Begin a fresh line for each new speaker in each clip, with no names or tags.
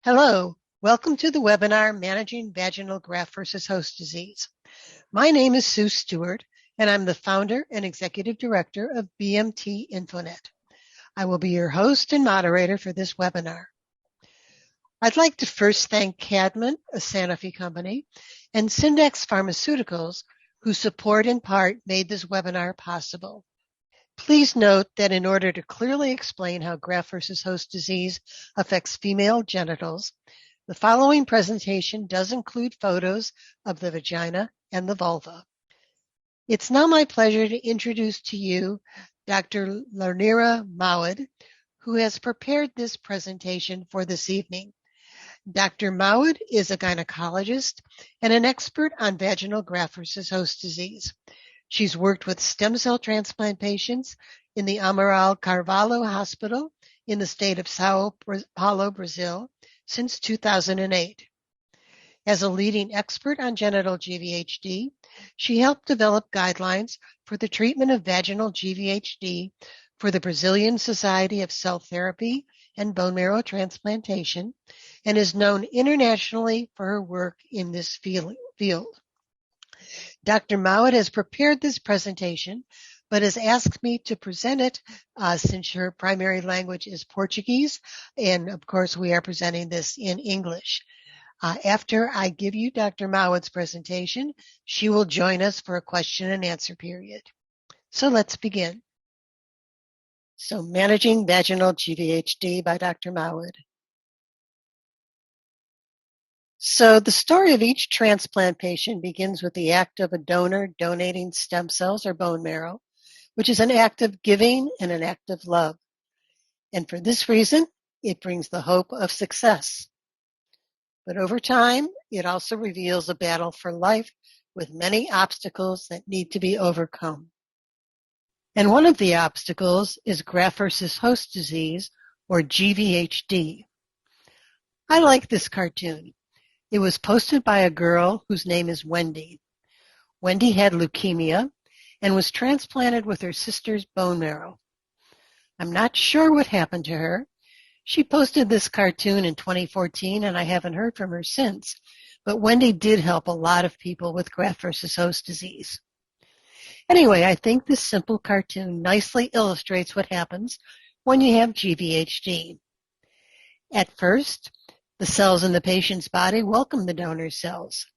Hello, welcome to the webinar, Managing Vaginal Graft-versus-Host Disease. My name is Sue Stewart, and I'm the founder and executive director of BMT InfoNet. I will be your host and moderator for this webinar. I'd like to first thank Cadman, a Sanofi company, and Syndex Pharmaceuticals, whose support in part made this webinar possible. Please note that in order to clearly explain how graft-versus-host disease affects female genitals, the following presentation does include photos of the vagina and the vulva. It's now my pleasure to introduce to you Dr. Lenira Mauad, who has prepared this presentation for this evening. Dr. Mauad is a gynecologist and an expert on vaginal graft-versus-host disease. She's worked with stem cell transplant patients in the Amaral Carvalho Hospital in the state of São Paulo, Brazil, since 2008. As a leading expert on genital GVHD, she helped develop guidelines for the treatment of vaginal GVHD for the Brazilian Society of Cell Therapy and Bone Marrow Transplantation, and is known internationally for her work in this field. Dr. Mauad has prepared this presentation, but has asked me to present it since her primary language is Portuguese, and of course we are presenting this in English. After I give you Dr. Mauad's presentation, she will join us for a question and answer period. So let's begin. So Managing Vaginal GVHD by Dr. Mauad. So the story of each transplant patient begins with the act of a donor donating stem cells or bone marrow, which is an act of giving and an act of love. And for this reason, it brings the hope of success. But over time, it also reveals a battle for life with many obstacles that need to be overcome. And one of the obstacles is graft-versus-host disease, or GVHD. I like this cartoon. It was posted by a girl whose name is Wendy. Wendy had leukemia and was transplanted with her sister's bone marrow. I'm not sure what happened to her. She posted this cartoon in 2014 and I haven't heard from her since. But Wendy did help a lot of people with graft-versus-host disease. Anyway, I think this simple cartoon nicely illustrates what happens when you have GVHD. At first, the cells in the patient's body welcome the donor cells.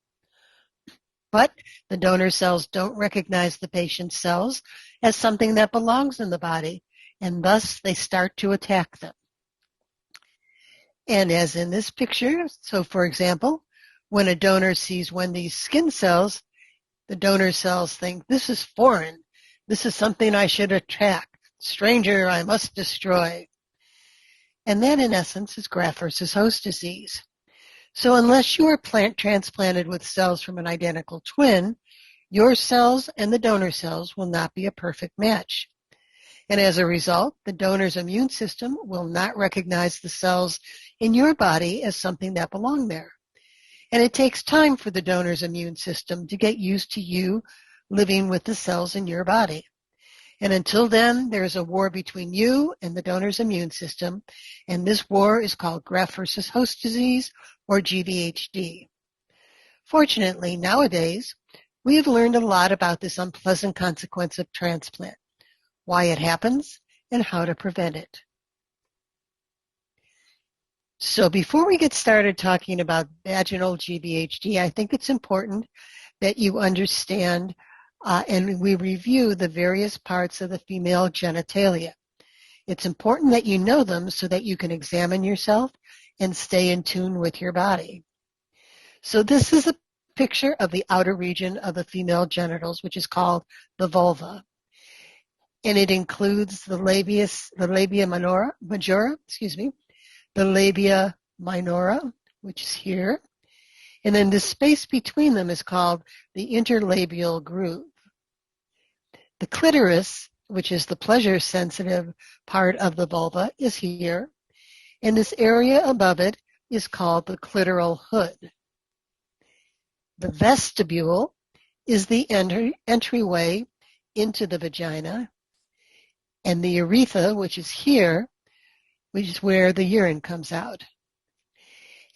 But the donor cells don't recognize the patient's cells as something that belongs in the body, and thus they start to attack them. And as in this picture, so for example, when a donor sees Wendy's skin cells, the donor cells think, this is foreign. This is something I should attack. Stranger, I must destroy. And that, in essence, is graft-versus-host disease. So unless you are transplanted with cells from an identical twin, your cells and the donor cells will not be a perfect match. And as a result, the donor's immune system will not recognize the cells in your body as something that belong there. And it takes time for the donor's immune system to get used to you living with the cells in your body. And until then, there is a war between you and the donor's immune system, and this war is called graft-versus-host disease, or GVHD. Fortunately, nowadays, we have learned a lot about this unpleasant consequence of transplant, why it happens, and how to prevent it. So before we get started talking about vaginal GVHD, I think it's important that you understand and we review the various parts of the female genitalia. It's important that you know them so that you can examine yourself and stay in tune with your body. So this is a picture of the outer region of the female genitals, which is called the vulva. And it includes the labia minora, which is here. And then the space between them is called the interlabial groove. The clitoris, which is the pleasure-sensitive part of the vulva, is here. And this area above it is called the clitoral hood. The vestibule is the entryway into the vagina. And the urethra, which is here, which is where the urine comes out.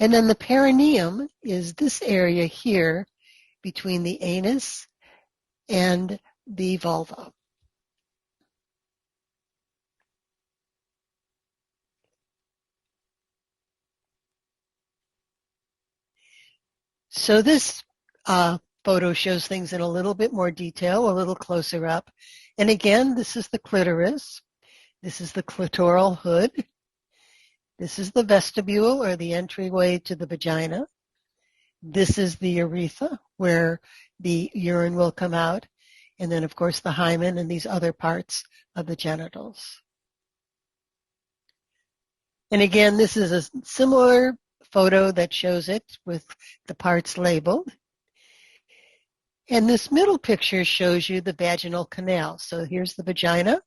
And then the perineum is this area here between the anus and the vulva. So this photo shows things in a little bit more detail, a little closer up. And again, this is the clitoris. This is the clitoral hood. This is the vestibule, or the entryway to the vagina. This is the urethra, where the urine will come out. And then, of course, the hymen and these other parts of the genitals. And again, this is a similar photo that shows it with the parts labeled. And this middle picture shows you the vaginal canal. So here's the vagina,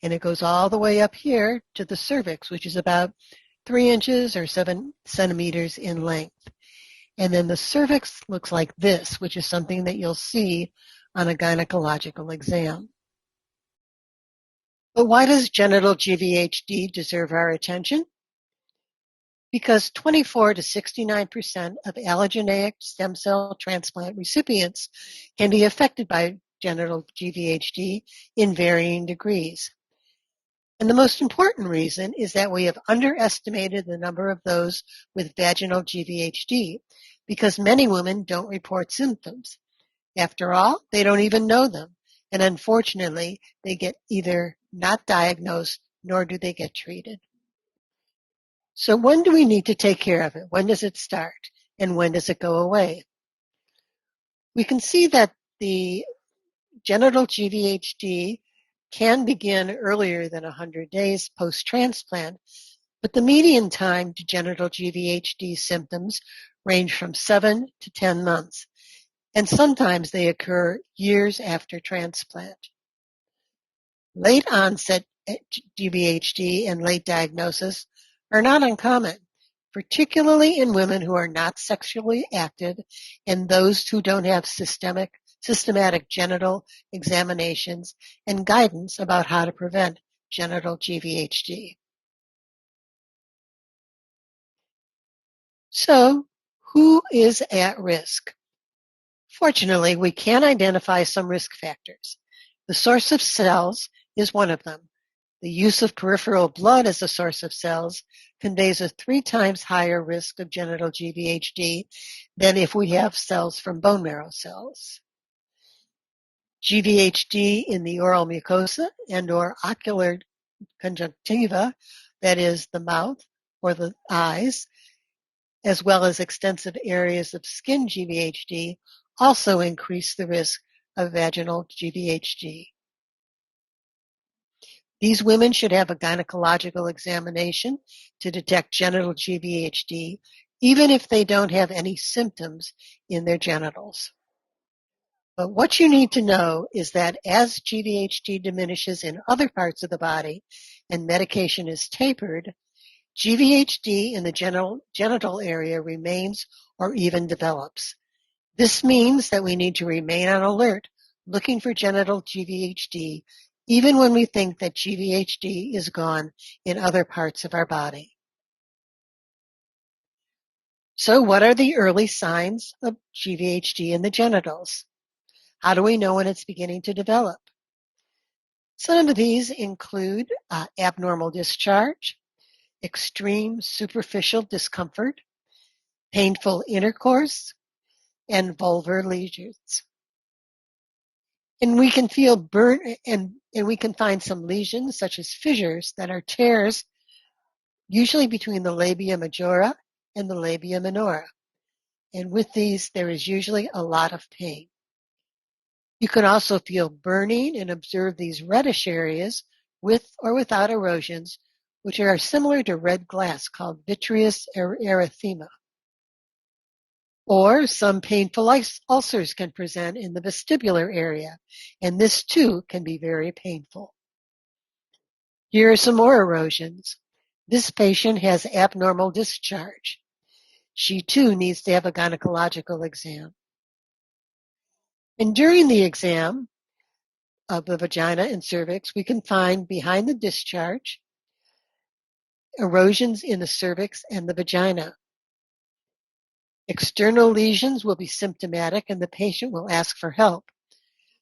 and it goes all the way up here to the cervix, which is about 3 inches or 7 centimeters in length. And then the cervix looks like this, which is something that you'll see on a gynecological exam. But why does genital GVHD deserve our attention? Because 24 to 69% of allogeneic stem cell transplant recipients can be affected by genital GVHD in varying degrees. And the most important reason is that we have underestimated the number of those with vaginal GVHD because many women don't report symptoms. After all, they don't even know them. And unfortunately, they get either not diagnosed nor do they get treated. So when do we need to take care of it? When does it start? And when does it go away? We can see that the genital GVHD can begin earlier than 100 days post-transplant, but the median time to genital GVHD symptoms range from 7 to 10 months, and sometimes they occur years after transplant. Late onset GVHD and late diagnosis are not uncommon, particularly in women who are not sexually active and those who don't have systematic genital examinations and guidance about how to prevent genital GVHD. So, who is at risk? Fortunately, we can identify some risk factors. The source of cells is one of them. The use of peripheral blood as a source of cells conveys a 3 times higher risk of genital GVHD than if we have cells from bone marrow cells. GVHD in the oral mucosa and or ocular conjunctiva, that is the mouth or the eyes, as well as extensive areas of skin GVHD, also increase the risk of vaginal GVHD. These women should have a gynecological examination to detect genital GVHD, even if they don't have any symptoms in their genitals. But what you need to know is that as GVHD diminishes in other parts of the body and medication is tapered, GVHD in the genital area remains or even develops. This means that we need to remain on alert, looking for genital GVHD, even when we think that GVHD is gone in other parts of our body. So what are the early signs of GVHD in the genitals? How do we know when it's beginning to develop? Some of these include abnormal discharge, extreme superficial discomfort, painful intercourse, and vulvar lesions. And we can feel burn, and we can find some lesions such as fissures that are tears, usually between the labia majora and the labia minora. And with these, there is usually a lot of pain. You can also feel burning and observe these reddish areas with or without erosions, which are similar to red glass called vitreous erythema. Or some painful ulcers can present in the vestibular area, and this too can be very painful. Here are some more erosions. This patient has abnormal discharge. She too needs to have a gynecological exam. And during the exam of the vagina and cervix, we can find behind the discharge erosions in the cervix and the vagina. External lesions will be symptomatic and the patient will ask for help.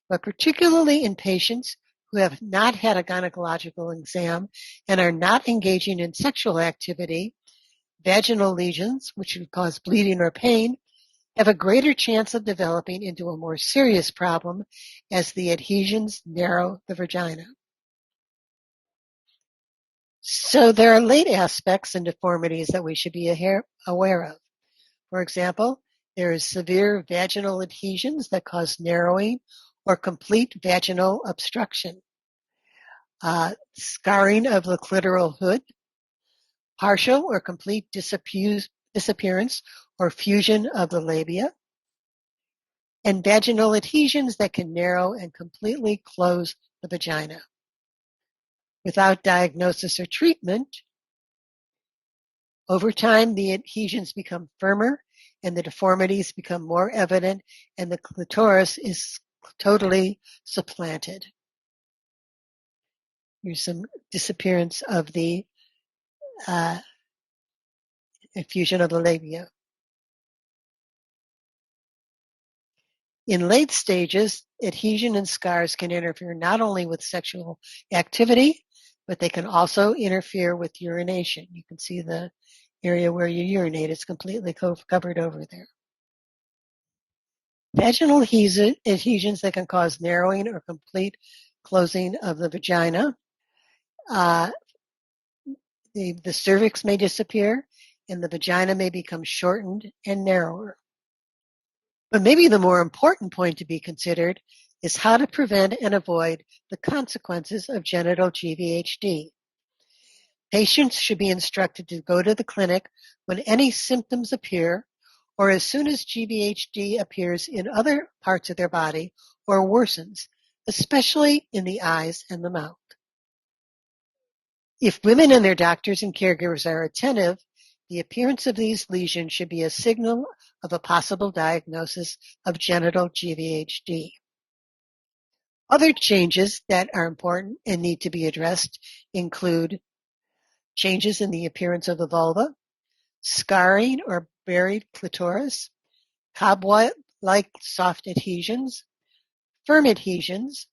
But particularly in patients who have not had a gynecological exam and are not engaging in sexual activity, vaginal lesions, which would cause bleeding or pain, have a greater chance of developing into a more serious problem as the adhesions narrow the vagina. So there are late aspects and deformities that we should be aware of. For example, there is severe vaginal adhesions that cause narrowing or complete vaginal obstruction, scarring of the clitoral hood, partial or complete disappearance or fusion of the labia, and vaginal adhesions that can narrow and completely close the vagina. Without diagnosis or treatment, over time the adhesions become firmer and the deformities become more evident and the clitoris is totally supplanted. Here's some disappearance of the fusion of the labia. In late stages, adhesion and scars can interfere not only with sexual activity, but they can also interfere with urination. You can see the area where you urinate is completely covered over there. Vaginal adhesions that can cause narrowing or complete closing of the vagina. The cervix may disappear and the vagina may become shortened and narrower. But maybe the more important point to be considered is how to prevent and avoid the consequences of genital GVHD. Patients should be instructed to go to the clinic when any symptoms appear or as soon as GVHD appears in other parts of their body or worsens, especially in the eyes and the mouth. If women and their doctors and caregivers are attentive, the appearance of these lesions should be a signal of a possible diagnosis of genital GVHD. Other changes that are important and need to be addressed include changes in the appearance of the vulva, scarring or buried clitoris, cobweb-like soft adhesions, firm adhesions,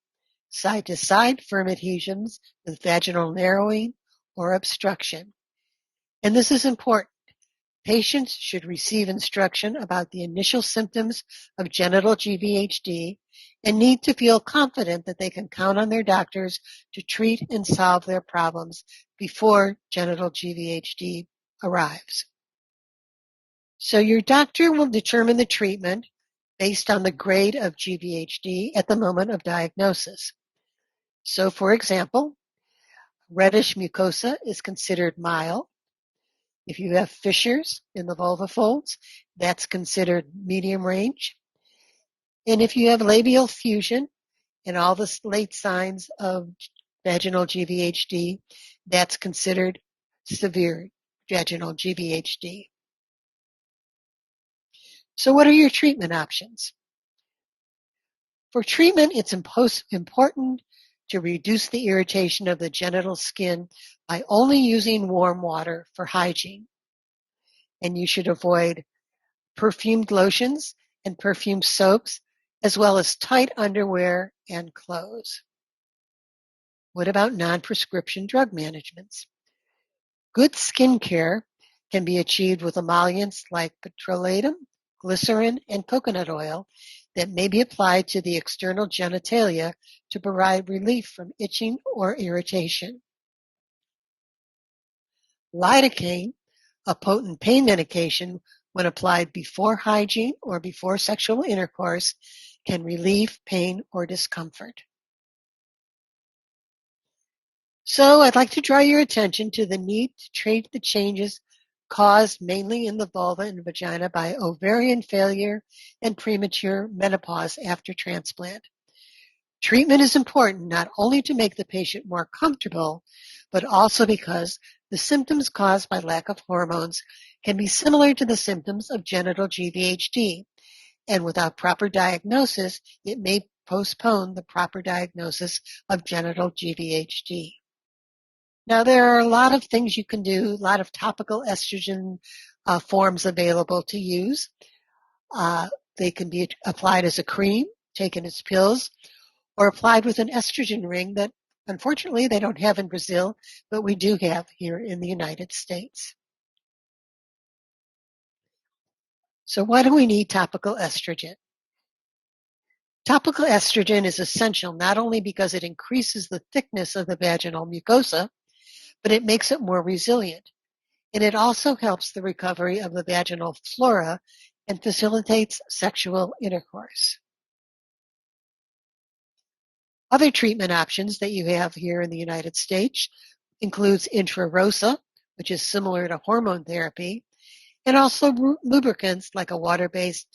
side-to-side firm adhesions with vaginal narrowing or obstruction. And this is important. Patients should receive instruction about the initial symptoms of genital GVHD and need to feel confident that they can count on their doctors to treat and solve their problems before genital GVHD arrives. So your doctor will determine the treatment based on the grade of GVHD at the moment of diagnosis. So for example, reddish mucosa is considered mild. If you have fissures in the vulva folds, that's considered medium range. And if you have labial fusion and all the late signs of vaginal GVHD, that's considered severe vaginal GVHD. So what are your treatment options? For treatment, it's important to reduce the irritation of the genital skin by only using warm water for hygiene. And you should avoid perfumed lotions and perfumed soaps, as well as tight underwear and clothes. What about non-prescription drug managements? Good skin care can be achieved with emollients like petrolatum, glycerin, and coconut oil that may be applied to the external genitalia to provide relief from itching or irritation. Lidocaine, a potent pain medication, when applied before hygiene or before sexual intercourse, can relieve pain or discomfort. So I'd like to draw your attention to the need to treat the changes caused mainly in the vulva and vagina by ovarian failure and premature menopause after transplant. Treatment is important not only to make the patient more comfortable, but also because the symptoms caused by lack of hormones can be similar to the symptoms of genital GVHD, and without proper diagnosis, it may postpone the proper diagnosis of genital GVHD. Now, there are a lot of things you can do, a lot of topical estrogen forms available to use. They can be applied as a cream, taken as pills, or applied with an estrogen ring that unfortunately they don't have in Brazil, but we do have here in the United States. So why do we need topical estrogen? Topical estrogen is essential not only because it increases the thickness of the vaginal mucosa, but it makes it more resilient. And it also helps the recovery of the vaginal flora and facilitates sexual intercourse. Other treatment options that you have here in the United States includes intrarosa, which is similar to hormone therapy, and also lubricants like a water-based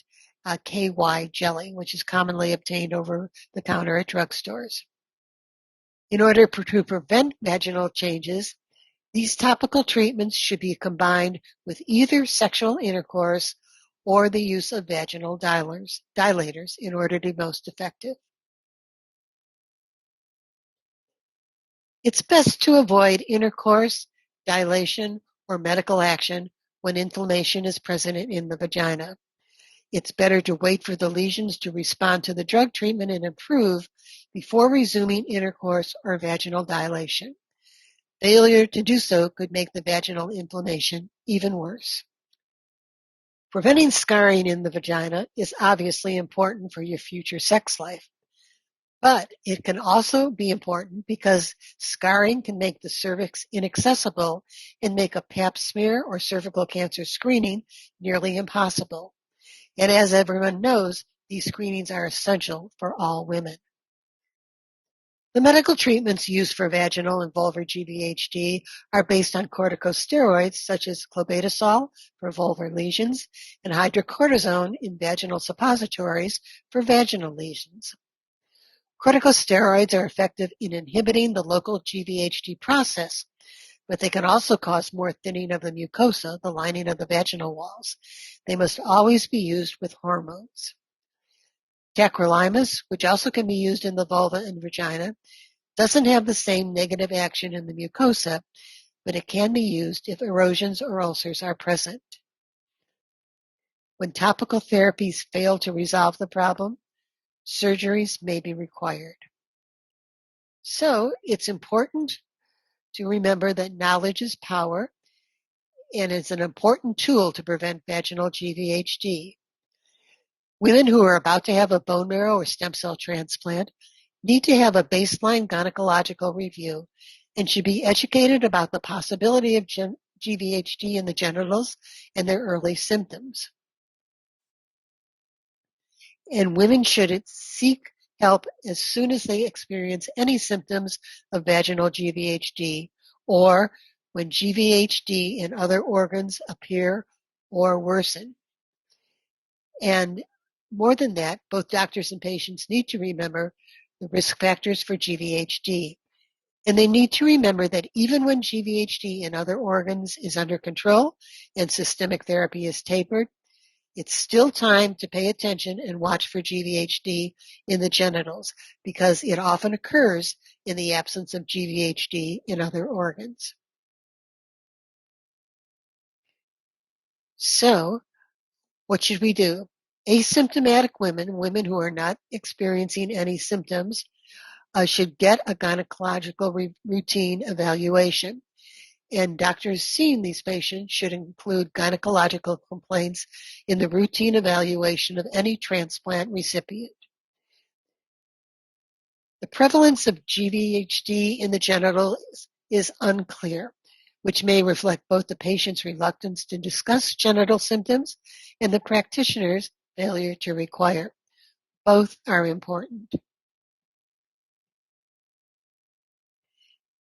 KY jelly, which is commonly obtained over the counter at drugstores. In order to prevent vaginal changes, these topical treatments should be combined with either sexual intercourse or the use of vaginal dilators in order to be most effective. It's best to avoid intercourse, dilation, or medical action when inflammation is present in the vagina. It's better to wait for the lesions to respond to the drug treatment and improve before resuming intercourse or vaginal dilation. Failure to do so could make the vaginal inflammation even worse. Preventing scarring in the vagina is obviously important for your future sex life. But it can also be important because scarring can make the cervix inaccessible and make a pap smear or cervical cancer screening nearly impossible. And as everyone knows, these screenings are essential for all women. The medical treatments used for vaginal and vulvar GVHD are based on corticosteroids such as clobetasol for vulvar lesions and hydrocortisone in vaginal suppositories for vaginal lesions. Corticosteroids are effective in inhibiting the local GVHD process, but they can also cause more thinning of the mucosa, the lining of the vaginal walls. They must always be used with hormones. Tacrolimus, which also can be used in the vulva and vagina, doesn't have the same negative action in the mucosa, but it can be used if erosions or ulcers are present. When topical therapies fail to resolve the problem, surgeries may be required. So it's important to remember that knowledge is power and is an important tool to prevent vaginal GVHD. Women who are about to have a bone marrow or stem cell transplant need to have a baseline gynecological review and should be educated about the possibility of GVHD in the genitals and their early symptoms. And women should seek help as soon as they experience any symptoms of vaginal GVHD or when GVHD in other organs appear or worsen. And more than that, both doctors and patients need to remember the risk factors for GVHD. And they need to remember that even when GVHD in other organs is under control and systemic therapy is tapered, it's still time to pay attention and watch for GVHD in the genitals because it often occurs in the absence of GVHD in other organs. So, what should we do? Asymptomatic women who are not experiencing any symptoms, should get a gynecological routine evaluation. And doctors seeing these patients should include gynecological complaints in the routine evaluation of any transplant recipient. The prevalence of GVHD in the genitals is unclear, which may reflect both the patient's reluctance to discuss genital symptoms and the practitioner's failure to require. Both are important.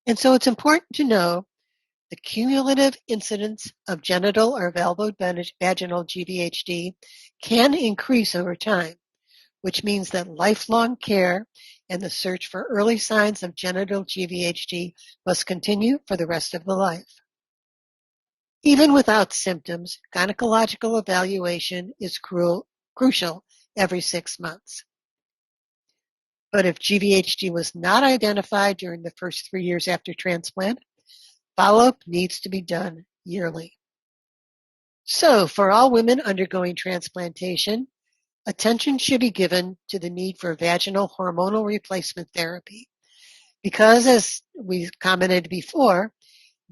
And so it's important to know the cumulative incidence of genital or vulvovaginal GVHD can increase over time, which means that lifelong care and the search for early signs of genital GVHD must continue for the rest of the life. Even without symptoms, gynecological evaluation is crucial every 6 months. But if GVHD was not identified during the first 3 years after transplant, follow-up needs to be done yearly. So, for all women undergoing transplantation, attention should be given to the need for vaginal hormonal replacement therapy. Because, as we commented before,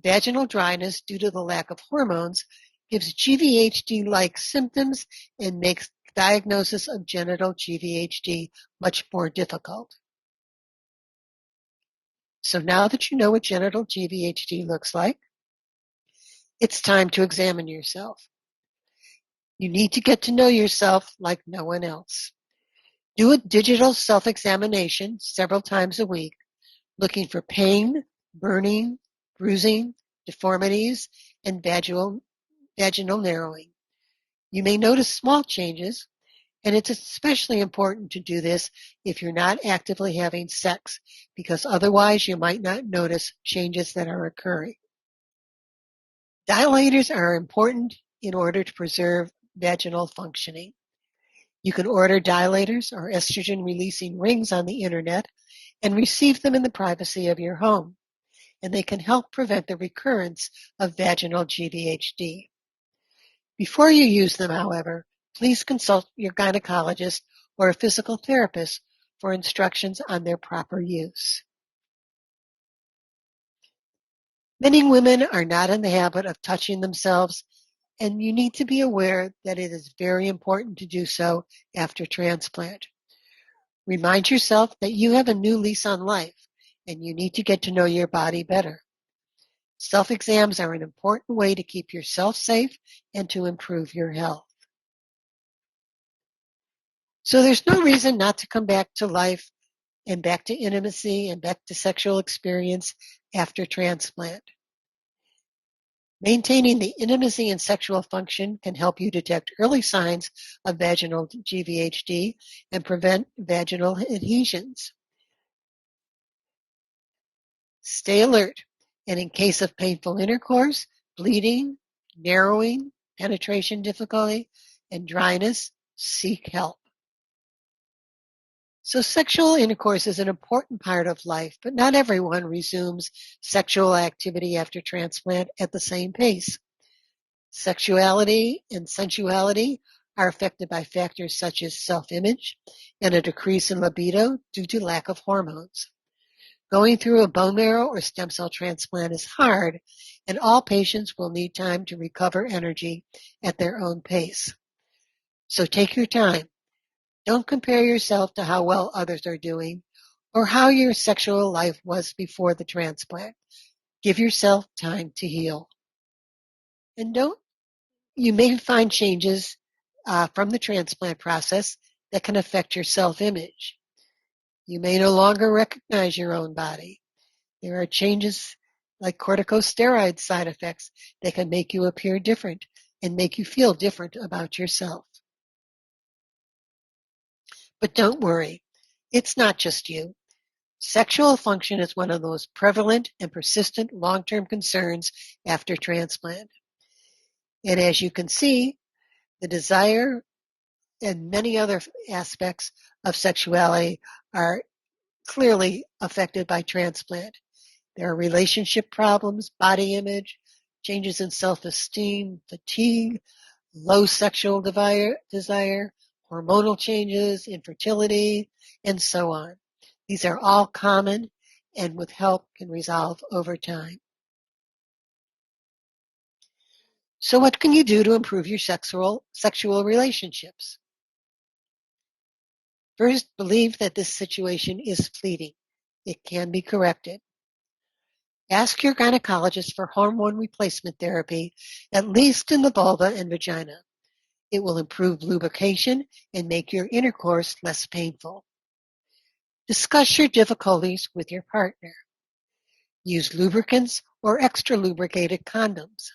vaginal dryness due to the lack of hormones gives GVHD-like symptoms and makes diagnosis of genital GVHD much more difficult. So now that you know what genital GVHD looks like, it's time to examine yourself. You need to get to know yourself like no one else. Do a digital self-examination several times a week, looking for pain, burning, bruising, deformities, and vaginal narrowing. You may notice small changes, and it's especially important to do this if you're not actively having sex, because otherwise you might not notice changes that are occurring. Dilators are important in order to preserve vaginal functioning. You can order dilators or estrogen-releasing rings on the internet and receive them in the privacy of your home, and they can help prevent the recurrence of vaginal GVHD. Before you use them, however, please consult your gynecologist or a physical therapist for instructions on their proper use. Many women are not in the habit of touching themselves, and you need to be aware that it is very important to do so after transplant. Remind yourself that you have a new lease on life, and you need to get to know your body better. Self-exams are an important way to keep yourself safe and to improve your health. So there's no reason not to come back to life and back to intimacy and back to sexual experience after transplant. Maintaining the intimacy and sexual function can help you detect early signs of vaginal GVHD and prevent vaginal adhesions. Stay alert, and in case of painful intercourse, bleeding, narrowing, penetration difficulty, and dryness, seek help. So sexual intercourse is an important part of life, but not everyone resumes sexual activity after transplant at the same pace. Sexuality and sensuality are affected by factors such as self-image and a decrease in libido due to lack of hormones. Going through a bone marrow or stem cell transplant is hard, and all patients will need time to recover energy at their own pace. So take your time. Don't compare yourself to how well others are doing or how your sexual life was before the transplant. Give yourself time to heal. And you may find changes from the transplant process that can affect your self-image. You may no longer recognize your own body. There are changes like corticosteroid side effects that can make you appear different and make you feel different about yourself. But don't worry, it's not just you. Sexual function is one of the most prevalent and persistent long-term concerns after transplant. And as you can see, the desire and many other aspects of sexuality are clearly affected by transplant. There are relationship problems, body image, changes in self-esteem, fatigue, low sexual desire, hormonal changes, infertility, and so on. These are all common and with help can resolve over time. So what can you do to improve your sexual relationships? First, believe that this situation is fleeting. It can be corrected. Ask your gynecologist for hormone replacement therapy, at least in the vulva and vagina. It will improve lubrication and make your intercourse less painful. Discuss your difficulties with your partner. Use lubricants or extra lubricated condoms.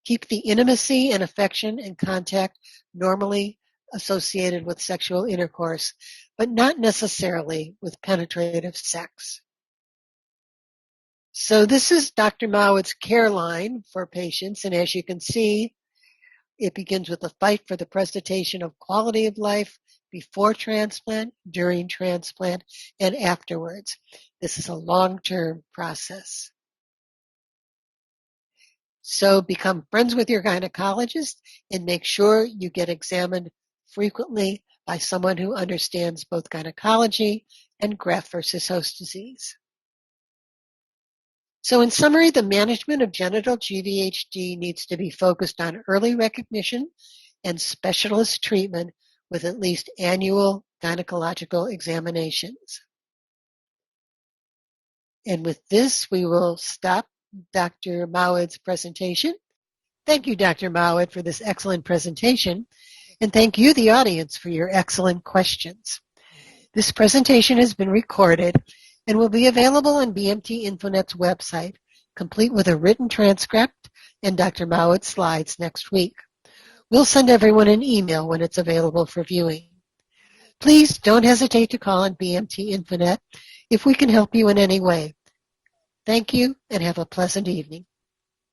Keep the intimacy and affection and contact normally associated with sexual intercourse, but not necessarily with penetrative sex. So this is Dr. Mauad's care line for patients, and as you can see, it begins with a fight for the presentation of quality of life before transplant, during transplant, and afterwards. This is a long-term process. So become friends with your gynecologist and make sure you get examined frequently by someone who understands both gynecology and graft-versus-host disease. So in summary, the management of genital GVHD needs to be focused on early recognition and specialist treatment with at least annual gynecological examinations. And with this, we will stop Dr. Mauad's presentation. Thank you, Dr. Mauad, for this excellent presentation, and thank you, the audience, for your excellent questions. This presentation has been recorded and will be available on BMT InfoNet's website, complete with a written transcript and Dr. Mauad's slides next week. We'll send everyone an email when it's available for viewing. Please don't hesitate to call on BMT InfoNet if we can help you in any way. Thank you and have a pleasant evening.